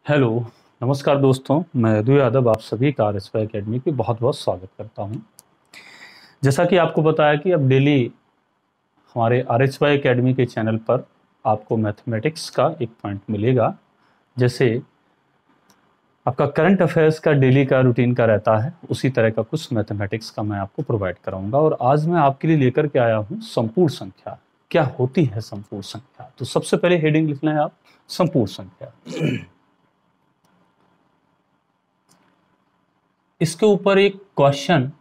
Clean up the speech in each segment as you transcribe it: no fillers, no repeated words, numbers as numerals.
Hello, नमस्कार दोस्तों। मैं यदु यादव आप सभी का आरएसवाई एकेडमी पे बहुत बहुत स्वागत करता हूं। जैसा कि आपको बताया कि अब डेली हमारे आरएसवाई एकेडमी के चैनल पर आपको मैथमेटिक्स का एक पॉइंट मिलेगा। जैसे आपका करंट अफेयर्स का डेली का रूटीन का रहता है, उसी तरह का कुछ मैथमेटिक्स का मैं आपको प्रोवाइड कराऊंगा। और आज मैं आपके लिए लेकर के आया हूँ संपूर्ण संख्या। क्या होती है संपूर्ण संख्या? तो सबसे पहले हेडिंग लिखना है आप, संपूर्ण संख्या। इसके ऊपर एक क्वेश्चन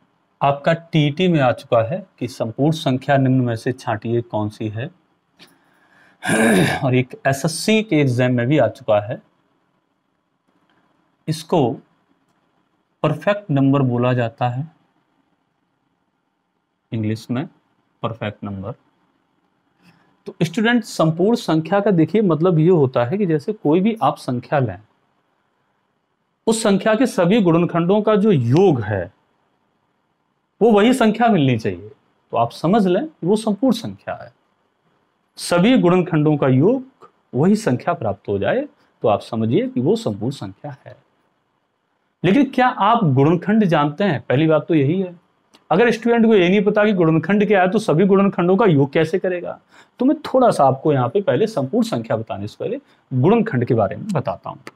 आपका टीईटी में आ चुका है कि संपूर्ण संख्या निम्न में से छांटिए कौन सी है। और एक एसएससी के एग्जाम में भी आ चुका है। इसको परफेक्ट नंबर बोला जाता है, इंग्लिश में परफेक्ट नंबर। तो स्टूडेंट, संपूर्ण संख्या का देखिए मतलब ये होता है कि जैसे कोई भी आप संख्या लें, उस संख्या के सभी गुणनखंडों का जो योग है वो वही संख्या मिलनी चाहिए। तो आप समझ लें कि वो संपूर्ण संख्या है। सभी गुणनखंडों का योग वही संख्या प्राप्त हो जाए तो आप समझिए कि वो संपूर्ण संख्या है। लेकिन क्या आप गुणनखंड जानते हैं? पहली बात तो यही है। अगर स्टूडेंट को ये नहीं पता कि गुणनखंड क्या है तो सभी गुणनखंडों का योग कैसे करेगा? तो मैं थोड़ा सा आपको यहाँ पे पहले संपूर्ण संख्या बताने से पहले गुणनखंड के बारे में बताता हूं।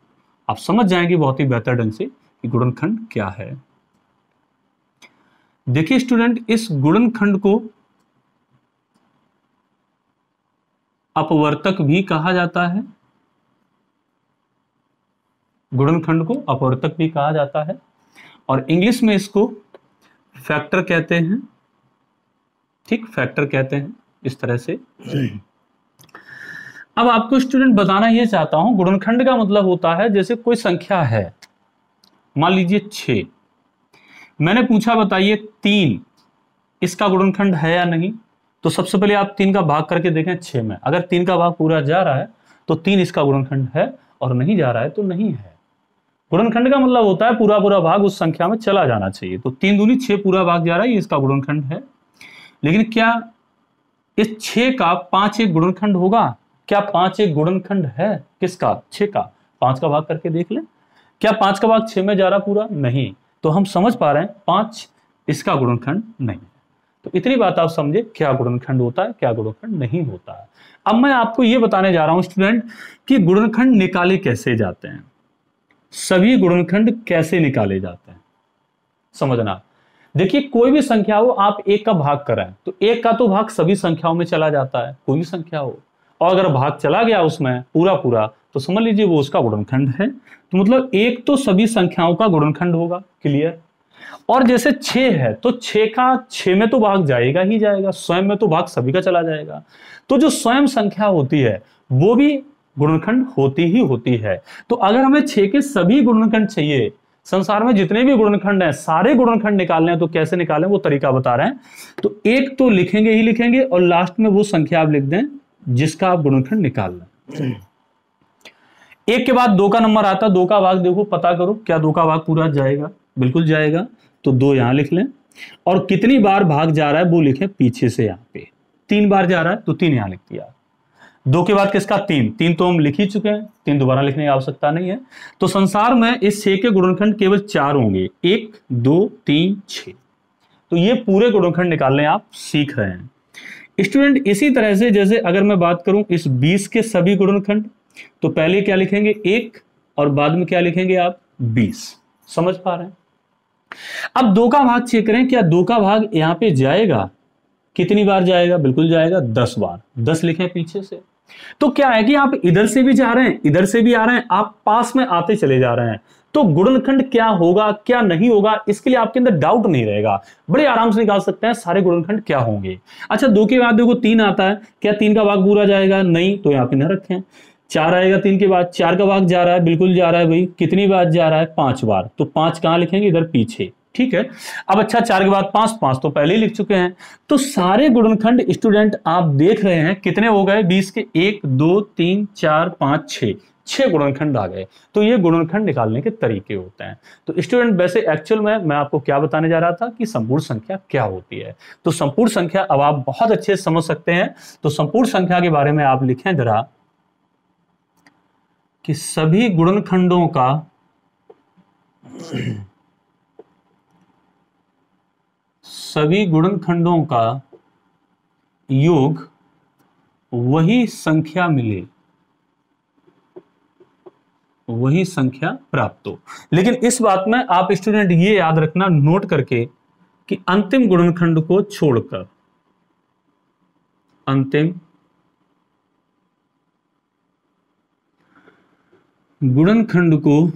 आप समझ जाएंगे बहुत ही बेहतर ढंग से कि गुणनखंड क्या है। देखिए स्टूडेंट, इस गुणनखंड को अपवर्तक भी कहा जाता है। गुणनखंड को अपवर्तक भी कहा जाता है और इंग्लिश में इसको फैक्टर कहते हैं। ठीक, फैक्टर कहते हैं इस तरह से। अब आपको स्टूडेंट बताना यह चाहता हूं, गुणनखंड का मतलब होता है जैसे कोई संख्या है, मान लीजिए 6। मैंने पूछा बताइए 3 इसका गुणनखंड है या नहीं। तो सबसे पहले आप 3 का भाग करके देखें 6 में। अगर 3 का भाग पूरा जा रहा है तो 3 इसका गुणनखंड है, और नहीं जा रहा है तो नहीं है। गुणनखंड का मतलब होता है पूरा पूरा भाग उस संख्या में चला जाना चाहिए। तो 3 दूनी 6 पूरा भाग जा रहा है, ये इसका गुणनखंड है। लेकिन क्या इस 6 का 5 एक गुणनखंड होगा? क्या 5 एक गुणनखंड है? किसका? 6 का। 5 का भाग करके देख लें, क्या 5 का भाग 6 में जा रहा पूरा? नहीं। तो हम समझ पा रहे हैं 5 इसका गुणनखंड नहीं है। तो इतनी बात आप समझे क्या गुणनखंड होता है, क्या गुणनखंड नहीं होता है। अब मैं आपको यह बताने जा रहा हूं स्टूडेंट कि गुणनखंड निकाले कैसे जाते हैं, सभी गुणनखंड कैसे निकाले जाते हैं, समझना। देखिए कोई भी संख्या हो, आप 1 का भाग करें तो 1 का तो भाग सभी संख्याओं में चला जाता है, कोई भी संख्या हो। और अगर भाग चला गया उसमें पूरा पूरा तो समझ लीजिए वो उसका गुणनखंड है। तो मतलब 1 तो सभी संख्याओं का गुणनखंड होगा। क्लियर? और जैसे 6 है तो 6 का 6 में तो भाग जाएगा ही जाएगा, स्वयं में तो भाग सभी का चला जाएगा। तो जो स्वयं संख्या होती है वो भी गुणनखंड होती ही होती है। तो अगर हमें 6 के सभी गुणनखंड चाहिए, संसार में जितने भी गुणनखंड हैं सारे गुणनखंड निकालने हैं, तो कैसे निकालें वो तरीका बता रहे हैं। तो 1 तो लिखेंगे ही लिखेंगे और लास्ट में वो संख्या आप लिख दें जिसका आप गुणनखंड निकाल लें। 1 के बाद 2 का नंबर आता है, 2 का भाग देखो, पता करो क्या 2 का भाग पूरा जाएगा? बिल्कुल जाएगा। तो 2 यहां लिख लें और कितनी बार भाग जा रहा है वो लिखें पीछे से। यहां पे 3 बार जा रहा है तो 3 यहां लिख दिया। 2 के बाद किसका? 3 तो हम लिख ही चुके हैं, 3 दोबारा लिखने की आवश्यकता नहीं है। तो संसार में इस 6 के गुणनखंड केवल 4 होंगे, 1 2 3 6। तो ये पूरे गुणनखंड निकालने आप सीख रहे हैं स्टूडेंट। इसी तरह से जैसे अगर मैं बात करूं इस 20 के सभी गुणनखंड, तो पहले क्या लिखेंगे? 1 और बाद में क्या लिखेंगे आप? 20। समझ पा रहे हैं? अब 2 का भाग चेक करें, क्या 2 का भाग यहां पे जाएगा? कितनी बार जाएगा? बिल्कुल जाएगा, 10 बार। 10 लिखें पीछे से। तो क्या है कि आप इधर से भी जा रहे हैं, इधर से भी आ रहे हैं, आप पास में आते चले जा रहे हैं। तो गुणनखंड क्या होगा क्या नहीं होगा इसके लिए आपके अंदर डाउट नहीं रहेगा, बड़े आराम से निकाल सकते हैं सारे गुणनखंड क्या होंगे। अच्छा, 2 के बाद देखो 3 आता है, क्या 3 का भाग पूरा जाएगा? नहीं, तो यहां पे न रखें। 4 आएगा 3 के बाद, 4 का भाग जा रहा है, बिल्कुल जा रहा है भाई। कितनी बार जा रहा है? 5 बार। तो 5 कहां लिखेंगे? इधर पीछे। ठीक है। अब अच्छा, 4 के बाद 5, 5 तो पहले ही लिख चुके हैं। तो सारे गुणनखंड स्टूडेंट आप देख रहे हैं कितने हो गए 20 के? 1 2 3 4 5 6 गुणनखंड आ गए। तो ये गुणनखंड निकालने के तरीके होते हैं। तो स्टूडेंट वैसे एक्चुअल में मैं आपको क्या बताने जा रहा था कि संपूर्ण संख्या क्या होती है। तो संपूर्ण संख्या अब आप बहुत अच्छे से समझ सकते हैं। तो संपूर्ण संख्या के बारे में आप लिखें जरा कि सभी गुणनखंडों का योग वही संख्या मिले, वही संख्या प्राप्त हो। लेकिन इस बात में आप स्टूडेंट ये याद रखना नोट करके कि अंतिम गुणनखंड को छोड़कर, अंतिम गुणनखंड को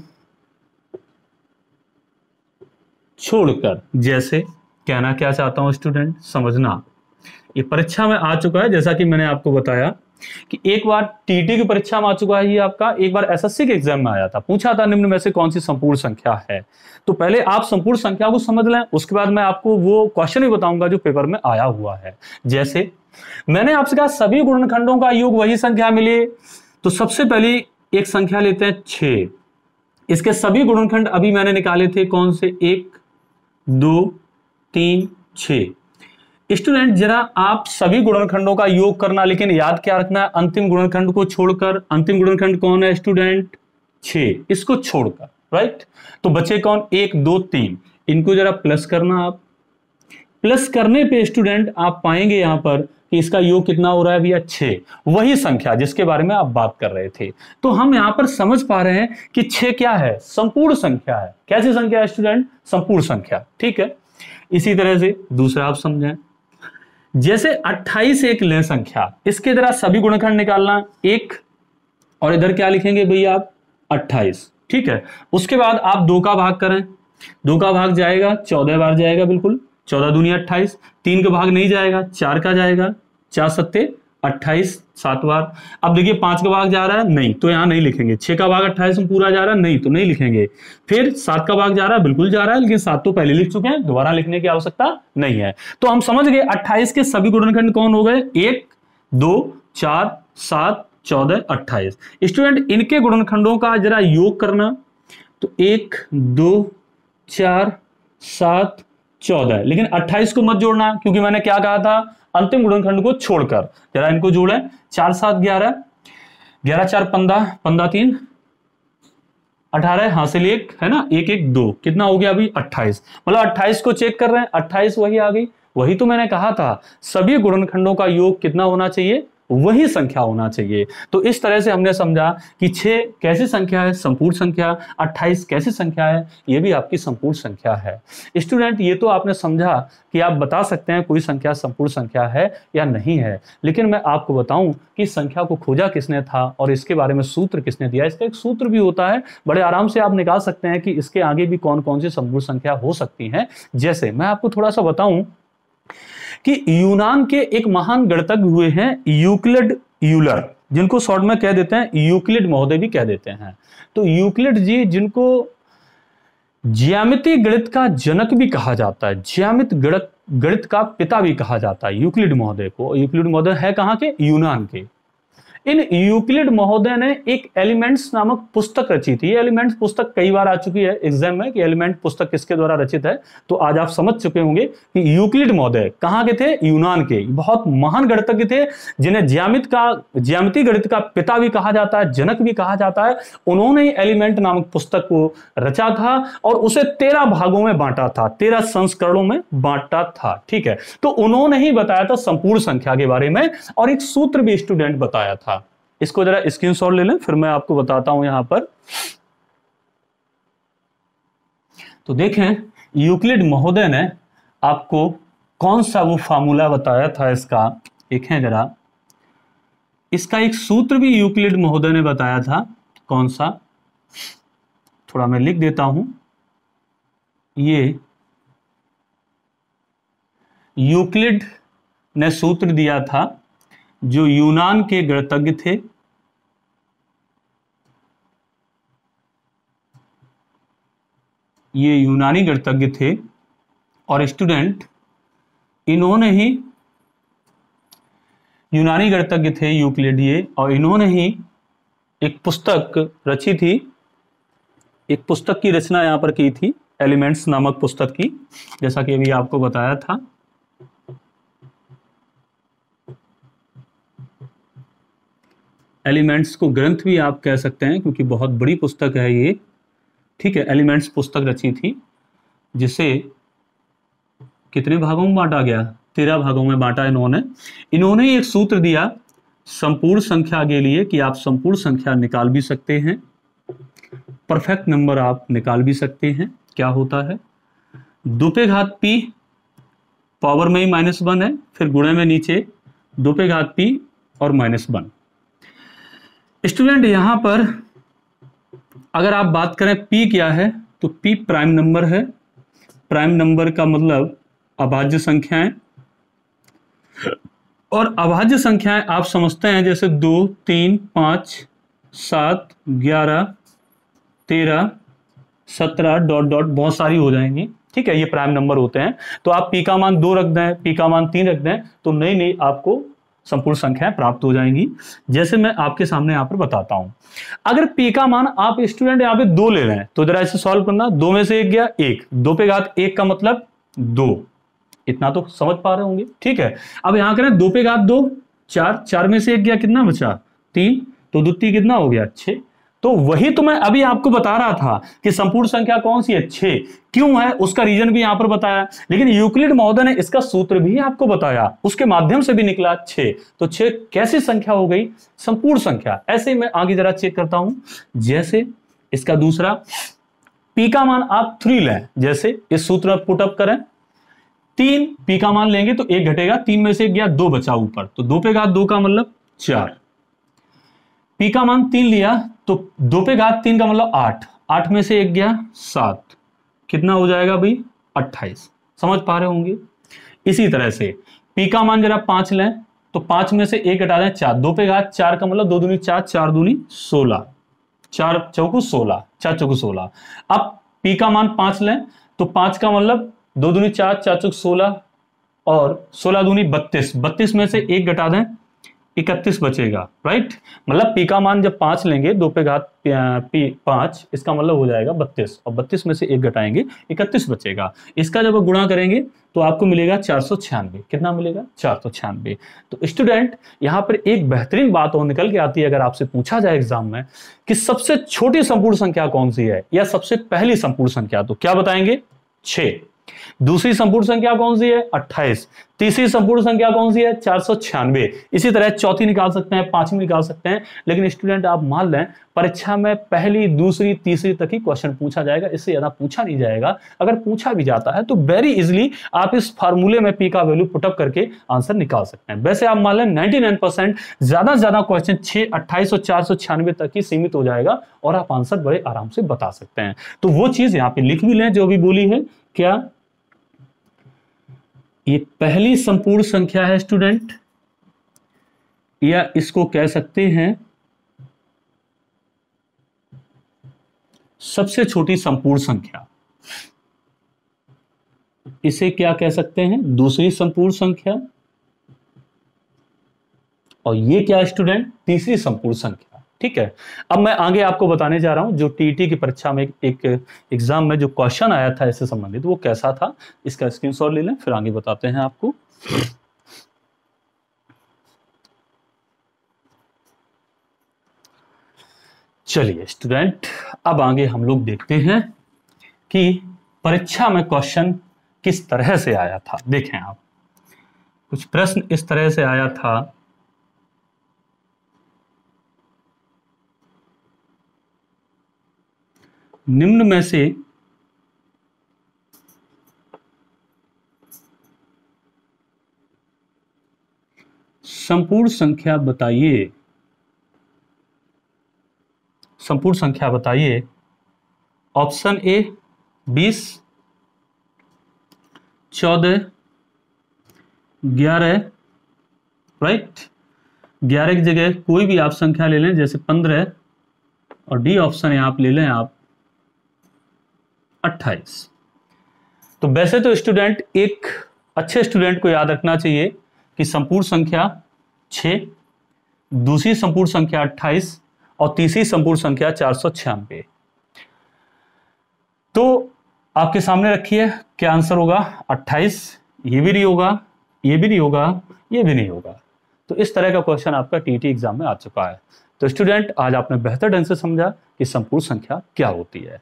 छोड़कर, जैसे कहना क्या चाहता हूं स्टूडेंट समझना, ये परीक्षा में आ चुका है, जैसा कि मैंने आपको बताया कि एक बार टीटी की परीक्षा में आ चुका है ये आपका, एक बार एसएससी के एग्जाम में आया था, पूछा था निम्न में से कौन सी संपूर्ण संख्या है। तो पहले आप संपूर्ण संख्या को समझ लें, उसके बाद मैं आपको वो क्वेश्चन भी बताऊंगा जो पेपर में आया हुआ है। जैसे मैंने आपसे कहा सभी गुणनखंडों का योग वही संख्या मिले, तो सबसे पहली एक संख्या लेते हैं 6। इसके सभी गुणनखंड अभी मैंने निकाले थे, कौन से, 1 2 3 6। स्टूडेंट जरा आप सभी गुणनखंडों का योग करना, लेकिन याद क्या रखना है, अंतिम गुणनखंड को छोड़कर। अंतिम गुणनखंड कौन है स्टूडेंट, 6, इसको छोड़कर, राइट। तो बचे कौन, 1 2 3, इनको जरा प्लस करना आप। प्लस करने पे स्टूडेंट आप पाएंगे यहां पर कि इसका योग कितना हो रहा है भैया, 6, वही संख्या जिसके बारे में आप बात कर रहे थे। तो हम यहां पर समझ पा रहे हैं कि 6 क्या है, संपूर्ण संख्या है। कैसी संख्या है स्टूडेंट, संपूर्ण संख्या, ठीक है। इसी तरह से दूसरा आप समझें, जैसे 28 एक लें संख्या, इसके जरा सभी गुणनखंड निकालना, 1 और इधर क्या लिखेंगे भैया आप, 28, ठीक है। उसके बाद आप 2 का भाग करें, 2 का भाग जाएगा 14 बार जाएगा, बिल्कुल 14 दूनी 28, 3 का भाग नहीं जाएगा, 4 का जाएगा, 4 सत्ते 28 7 बार। अब देखिए 5 का भाग जा रहा है, नहीं, तो यहां नहीं लिखेंगे। 6 का भाग 28 में पूरा जा रहा है, नहीं, तो नहीं लिखेंगे। फिर 7 का भाग जा रहा है, बिल्कुल जा रहा है, लेकिन 7 तो पहले लिख चुके हैं, दोबारा लिखने की आवश्यकता नहीं है। तो हम समझ गए 28 के सभी गुणनखंड कौन हो गए, 1 2 4 7 14 28। स्टूडेंट इनके गुणनखंडों का जरा योग करना, तो 1 2 4 7 14, लेकिन 28 को मत जोड़ना, क्योंकि मैंने क्या कहा था, अंतिम गुणनखंड को छोड़कर। जरा इनको जोड़े, 4 7 11, 11 4 15, 15 3 18, हासिल 1 है ना, 1 1 2, कितना हो गया अभी 28। मतलब 28 को चेक कर रहे हैं, 28 वही आ गई। वही तो मैंने कहा था, सभी गुणनखंडों का योग कितना होना चाहिए, वही संख्या होना चाहिए। तो इस तरह से हमने समझा कि 6 कैसी संख्या है, संपूर्ण संख्या, 28 कैसी संख्या है, ये भी आपकी संपूर्ण संख्या है। स्टूडेंट ये तो आपने समझा कि आप बता सकते हैं कोई संख्या संपूर्ण संख्या है या नहीं है, लेकिन मैं आपको बताऊं कि संख्या को खोजा किसने था और इसके बारे में सूत्र किसने दिया। इसका एक सूत्र भी होता है, बड़े आराम से आप निकाल सकते हैं कि इसके आगे भी कौन कौन सी संपूर्ण संख्या हो सकती हैं। जैसे मैं आपको थोड़ा सा बताऊं कि यूनान के एक महान गणितज्ञ हुए हैं यूक्लिड यूलर, जिनको शॉर्ट में कह देते हैं यूक्लिड महोदय भी कह देते हैं। तो यूक्लिड जी, जिनको ज्यामिति गणित का जनक भी कहा जाता है, ज्यामिति गणित का पिता भी कहा जाता है यूक्लिड महोदय को। यूक्लिड महोदय है कहां के, यूनान के। इन यूक्लिड महोदय ने एक एलिमेंट्स नामक पुस्तक रची थी। एलिमेंट्स पुस्तक कई बार आ चुकी है एग्जाम में कि एलिमेंट पुस्तक किसके द्वारा रचित है, तो आज आप समझ चुके होंगे कि यूक्लिड महोदय कहां के थे, यूनान के। बहुत महान गणितज्ञ थे, जिन्हें ज्यामिति गणित का पिता भी कहा जाता है, जनक भी कहा जाता है। उन्होंने एलिमेंट नामक पुस्तक को रचा था और उसे 13 भागों में बांटा था, 13 संस्करणों में बांटा था, ठीक है। तो उन्होंने ही बताया था संपूर्ण संख्या के बारे में, और एक सूत्र भी स्टूडेंट बताया था। इसको जरा स्क्रीनशॉट ले लें, फिर मैं आपको बताता हूं यहां पर। तो देखें यूक्लिड महोदय ने आपको कौन सा वो फार्मूला बताया था इसका, देखें जरा। इसका एक सूत्र भी यूक्लिड महोदय ने बताया था, कौन सा, थोड़ा मैं लिख देता हूं। ये यूक्लिड ने सूत्र दिया था, जो यूनान के गणितज्ञ थे। ये यूनानी गणितज्ञ थे और स्टूडेंट इन्होंने ही, यूनानी गणितज्ञ थे यूक्लिड ये, और इन्होंने ही एक पुस्तक रची थी, एक पुस्तक की रचना यहां पर की थी, एलिमेंट्स नामक पुस्तक की, जैसा कि अभी आपको बताया था। एलिमेंट्स को ग्रंथ भी आप कह सकते हैं क्योंकि बहुत बड़ी पुस्तक है ये, ठीक है। एलिमेंट्स पुस्तक रची थी जिसे कितने भागों में बांटा गया, 13 भागों में बांटा इन्होंने एक सूत्र दिया संपूर्ण संख्या के लिए कि आप संपूर्ण संख्या निकाल भी सकते हैं, परफेक्ट नंबर आप निकाल भी सकते हैं। क्या होता है, 2 पे घात p, पावर में ही -1 है, फिर गुणे में नीचे 2 पे घात p और -1। स्टूडेंट यहां पर अगर आप बात करें p क्या है, तो p प्राइम नंबर है। प्राइम नंबर का मतलब अभाज्य संख्याएं, और अभाज्य संख्याएं आप समझते हैं जैसे 2, 3, 5, 7, 11, 13, 17 डॉट डॉट बहुत सारी हो जाएंगी, ठीक है। ये प्राइम नंबर होते हैं। तो आप p का मान 2 रख दें, p का मान 3 रख दें, तो नई नई आपको संपूर्ण संख्याएं प्राप्त हो जाएंगी। जैसे मैं आपके सामने यहाँ पर बताता हूं, अगर p का मान आप स्टूडेंट यहाँ पे 2 ले रहे हैं तो जरा इसे सॉल्व करना। 2 में से 1 गया 1, 2 पे घात 1 का मतलब 2, इतना तो समझ पा रहे होंगे, ठीक है। अब यहां करें 2 पे घात 2, 4, 4 में से 1 गया, कितना बचा 3, तो द्वितीय कितना हो गया 6। तो वही तो मैं अभी आपको बता रहा था कि संपूर्ण संख्या कौन सी है, 6। क्यों है उसका रीजन भी यहां पर बताया, लेकिन यूक्लिड महोदय ने इसका सूत्र भी आपको बताया, उसके माध्यम से भी निकला 6। तो 6 कैसी संख्या हो गई, संपूर्ण संख्या। ऐसे ही मैं आगे जरा चेक करता हूं, जैसे इसका दूसरा p का मान आप 3 लें, जैसे इस सूत्र में पुटअप करें, 3 p का मान लेंगे तो 1 घटेगा, 3 में से 1 गया 2 बचा ऊपर, तो 2 पे घात 2 का मतलब 4। p का मान 3 लिया तो 2 पे घात 3 का मतलब 8, 8 में से 1 गया 7, कितना हो जाएगा भाई 28। समझ पा रहे होंगे। इसी तरह से p का मान जरा 5 लें तो 5 में से 1 घटा दें 4, 2 पे घात 4 का मतलब 2 दूनी 4, 4 दूनी 16, 4 चौकू 16, 4 चौकू 16। अब p का मान 5 लें तो 5 का मतलब 2 दूनी 4, 4 चौक 16 और 16 दूनी 32, 32 में से 1 घटा दें 31 बचेगा, राइट। मतलब p का मान जब 5 लेंगे 2 पे घात p 5, इसका मतलब हो जाएगा 32, और 32 में से 1 घटाएंगे 31 बचेगा। इसका जब गुणा करेंगे तो आपको मिलेगा 496, कितना मिलेगा 496। तो स्टूडेंट यहां पर एक बेहतरीन बात और निकल के आती है, अगर आपसे पूछा जाए एग्जाम में कि सबसे छोटी संपूर्ण संख्या कौन सी है या सबसे पहली संपूर्ण संख्या, तो क्या बताएंगे 6। दूसरी संपूर्ण संख्या कौन सी है 28, तीसरी संपूर्ण संख्या कौन सी है 496, इसी तरह चौथी निकाल सकते हैं, पांचवी निकाल सकते हैं। लेकिन स्टूडेंट आप मान लें परीक्षा में पहली, दूसरी, तीसरी तक ही क्वेश्चन पूछा जाएगा, इससे ज्यादा पूछा नहीं जाएगा। अगर पूछा भी जाता है तो वेरी इजीली आप इस फार्मूले में p का वैल्यू पुटअप करके आंसर निकाल सकते हैं। वैसे आप मान लें 99% ज्यादा से ज्यादा क्वेश्चन 6, 28 और 496 तक ही सीमित हो जाएगा और आप आंसर बड़े आराम से बता सकते हैं। तो वो चीज यहाँ पे लिख भी लें जो भी बोली है। क्या ये पहली संपूर्ण संख्या है स्टूडेंट, या इसको कह सकते हैं सबसे छोटी संपूर्ण संख्या, इसे क्या कह सकते हैं दूसरी संपूर्ण संख्या, और ये क्या स्टूडेंट तीसरी संपूर्ण संख्या, ठीक है। अब मैं आगे आपको बताने जा रहा हूं जो टीईटी की परीक्षा में एक एग्जाम में जो क्वेश्चन आया था इससे संबंधित वो कैसा था, इसका स्क्रीनशॉट ले लें, फिर आगे बताते हैं आपको। चलिए स्टूडेंट अब आगे हम लोग देखते हैं कि परीक्षा में क्वेश्चन किस तरह से आया था। देखें आप, कुछ प्रश्न इस तरह से आया था, निम्न में से संपूर्ण संख्या बताइए, संपूर्ण संख्या बताइए। Option A 20, 14, 11, right. 11 की जगह कोई भी आप संख्या ले लें जैसे 15, और डी ऑप्शन है आप ले लें आप 28। तो वैसे तो स्टूडेंट एक अच्छे स्टूडेंट को याद रखना चाहिए कि संपूर्ण संख्या 6, दूसरी संपूर्ण संख्या 28 और तीसरी संपूर्ण संख्या 496। तो आपके सामने रखिए क्या आंसर होगा 28, ये भी नहीं होगा, ये भी नहीं होगा, ये भी नहीं होगा। तो इस तरह का क्वेश्चन आपका टीईटी एग्जाम में आ चुका है। तो स्टूडेंट, आज आपने बेहतर ढंग से समझा कि संपूर्ण संख्या क्या होती है।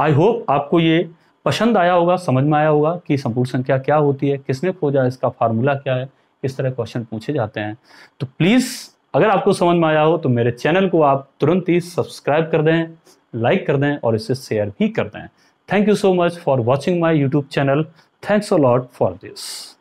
आई होप आपको ये पसंद आया होगा, समझ में आया होगा कि संपूर्ण संख्या क्या होती है, किसने खोजा, इसका फार्मूला क्या है, किस तरह क्वेश्चन पूछे जाते हैं। तो प्लीज़ अगर आपको समझ में आया हो तो मेरे चैनल को आप तुरंत ही सब्सक्राइब कर दें, लाइक कर दें और इसे शेयर भी कर दें। Thank you so much for watching my YouTube channel. Thanks a lot for this.